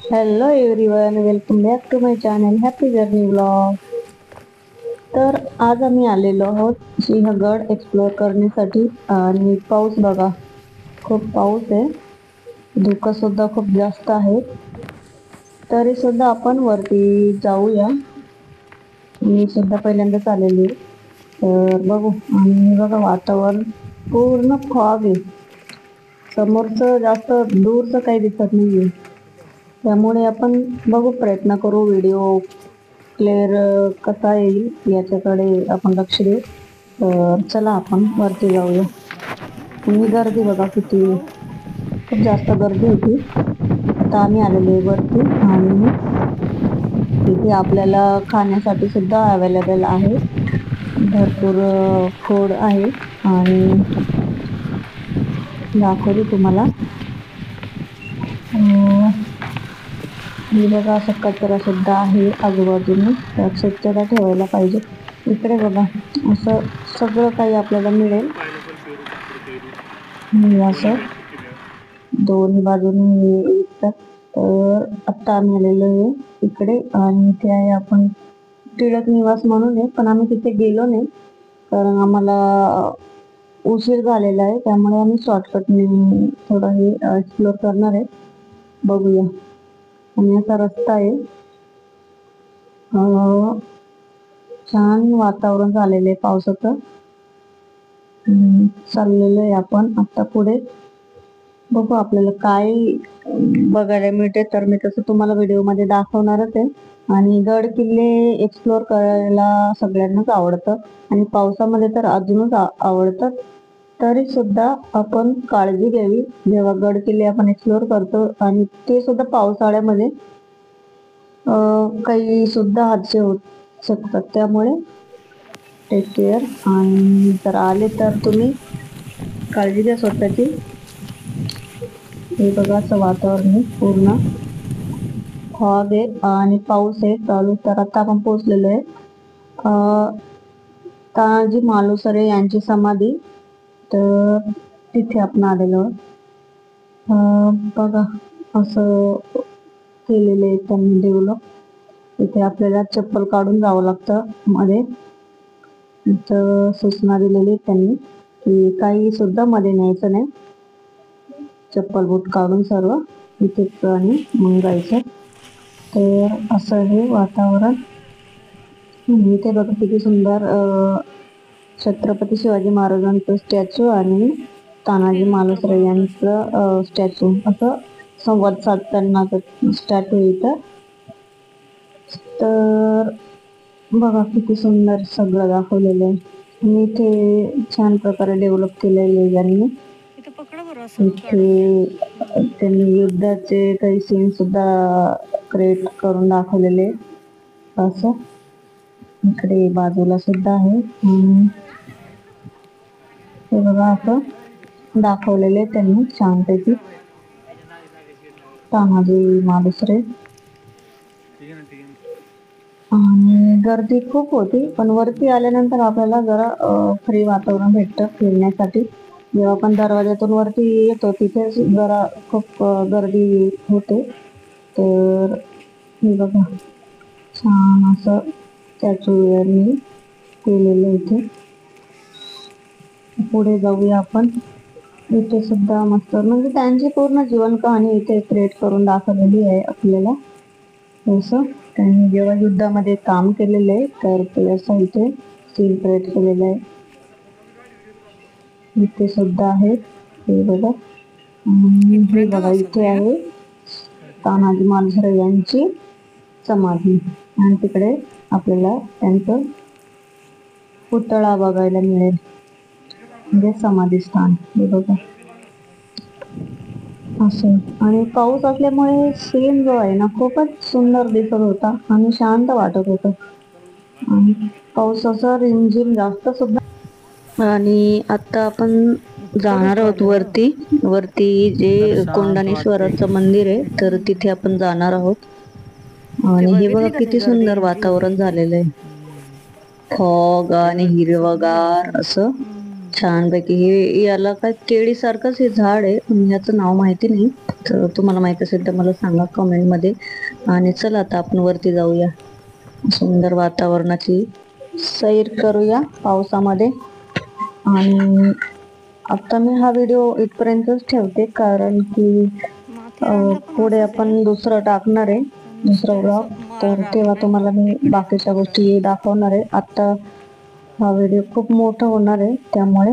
Hello everyone, welcome back to my channel happy journey vlog. तर आज आम्ही आलेलो आहोत सिंहगड एक्सप्लोअर करण्यासाठी. आणि पाऊस बघा, खूप पाऊस आहे, धुकं सुद्धा खूप जास्त आहे. तरी सुद्धा आपण वरती जाऊया. मी सुद्धा पहिल्यांदाच आलेली आहे. तर बघू. आणि बघा, वातावरण पूर्ण फॉग आहे, समोरचं जास्त दूरचं काही दिसत नाहीये. त्यामुळे आपण बघू, प्रयत्न करू व्हिडिओ क्लिअर कसा येईल याच्याकडे आपण लक्ष देऊ. तर चला आपण वरती जाऊया. आणि गर्दी बघा किती, खूप जास्त गर्दी होती. आता आम्ही आलेलो आहे वरती आणि तिथे आपल्याला खाण्यासाठी सुद्धा अवेलेबल आहे. भरपूर फूड आहे आणि दाखवते तुम्हाला. हे बघा, असं कचरा सुद्धा आहे आजूबाजूने, तर स्वच्छता ठेवायला पाहिजे. इकडे बघा, असं सगळं काही आपल्याला मिळेल. असं दोन्ही बाजूने विकतात. तर आत्ता आम्ही आलेलो आहे इकडे, आणि इथे आहे आपण टिळक निवास म्हणून आहे, पण आम्ही तिथे गेलो नाही कारण आम्हाला उशीर झालेला आहे. त्यामुळे आम्ही शॉर्टकटने थोडं हे एक्सप्लोअर करणार आहे. बघूया. आणि असा रस्ता आहे, छान वातावरण झालेलं आहे पावसाचं. चाललेलं आहे आपण आता पुढे. बघू आपल्याला काय बघायला मिळते, तर मी तसं तुम्हाला व्हिडिओमध्ये दाखवणारच आहे. आणि गड किल्ले एक्सप्लोअर करायला सगळ्यांनाच आवडतं, आणि पावसामध्ये तर अजूनच आवडतं. तरी सुद्धा आपण काळजी घ्यावी जेव्हा गड किल्ले आपण एक्सप्लोअर करतो, आणि ते सुद्धा पावसाळ्यामध्ये. काही सुद्धा हादसे होऊ शकतात, त्यामुळे टेक केअर. आणि जर आले तर तुम्ही काळजी घ्या स्वतःची. हे बघा, असं वातावरण आहे, पूर्ण फॉग आहे आणि पाऊस आहे चालू. तर आता आपण पोहोचलेलो आहे तानाजी मालुसरे यांची समाधी. तर तिथे आपण आलेलो. बघा, असं केलेलं आहे त्यांनी डेव्हलप. तिथे आपल्याला चप्पल काढून जावं लागतं मध्ये. इथं सूचना दिलेली त्यांनी की काही सुद्धा मध्ये न्यायचं नाही, चप्पल बूट काढून सर्व इथेच आणि मग जायचं. तर असं हे वातावरण. इथे बघा किती सुंदर छत्रपती शिवाजी महाराजांचं स्टॅच्यू आणि तानाजी मालुसरे यांचं स्टॅच्यू, असं संवाद साधताना स्टॅच्यू इथं. तर बघा किती सुंदर सगळं दाखवलेलं आहे, आणि इथे छान प्रकारे डेव्हलप केलेलं आहे यांनी. इथे त्यांनी युद्धाचे काही सीन सुद्धा क्रिएट करून दाखवलेले असं. इकडे बाजूला सुद्धा आहे. हे बघा, असं दाखवलेले त्यांनी छानपैकी तानाजी मालुसरे. आणि गर्दी खूप होती, पण वरती आल्यानंतर आपल्याला जरा फ्री वातावरण भेटतं फिरण्यासाठी. जेव्हा आपण दरवाज्यातून वरती येतो तिथे जरा खूप गर्दी होते. तर हे बघा, छान असं स्टॅच्यूनी केलेलं इथे. पुढे जाऊया आपण. इथे सुद्धा मस्त, म्हणजे त्यांची पूर्ण जीवन कहाणी इथे क्रिएट करून दाखवलेली आहे आपल्याला. असं त्यांनी जेव्हा युद्धामध्ये काम केलेलं आहे, तर ते असं इथे सीन क्रिएट केलेलं आहे. इथे सुद्धा आहे, हे बघा. हे बघा, इथे आहे तानाजी मालुसरे यांची समाधी, आणि तिकडे आपल्याला त्यांचं पुतळा बघायला मिळेल, म्हणजे समाधी स्थान. हे बघा असं. आणि पाऊस असल्यामुळे सीन जो आहे ना, खूपच सुंदर दिसत होता आणि शांत वाटत होतं. आणि पाऊस असा रिमझिम जास्त सुद्धा. आणि आता आपण जाणार आहोत वरती. वरती जे कोंडाणेश्वराचं मंदिर आहे, तर तिथे आपण जाणार आहोत. आणि हे बघा किती सुंदर वातावरण झालेलं आहे, फॉग आणि हिरवगार असं. छानपैकी हे याला काय केळी सारखंच हे झाड आहे, पण याचं नाव माहिती नाही. तर तुम्हाला माहित असेल तर मला सांगा कमेंट मध्ये. आणि चला आता आपण वरती जाऊया, सुंदर वातावरणाची सैर करूया पावसामध्ये. आणि आता मी हा व्हिडिओ इथपर्यंतच ठेवते, कारण की पुढे आपण दुसरं टाकणार आहे, दुसरा ब्लॉग. तर तेव्हा तुम्हाला मी बाकीच्या गोष्टी दाखवणार आहे. आता हा व्हिडिओ खूप मोठा होणार आहे त्यामुळे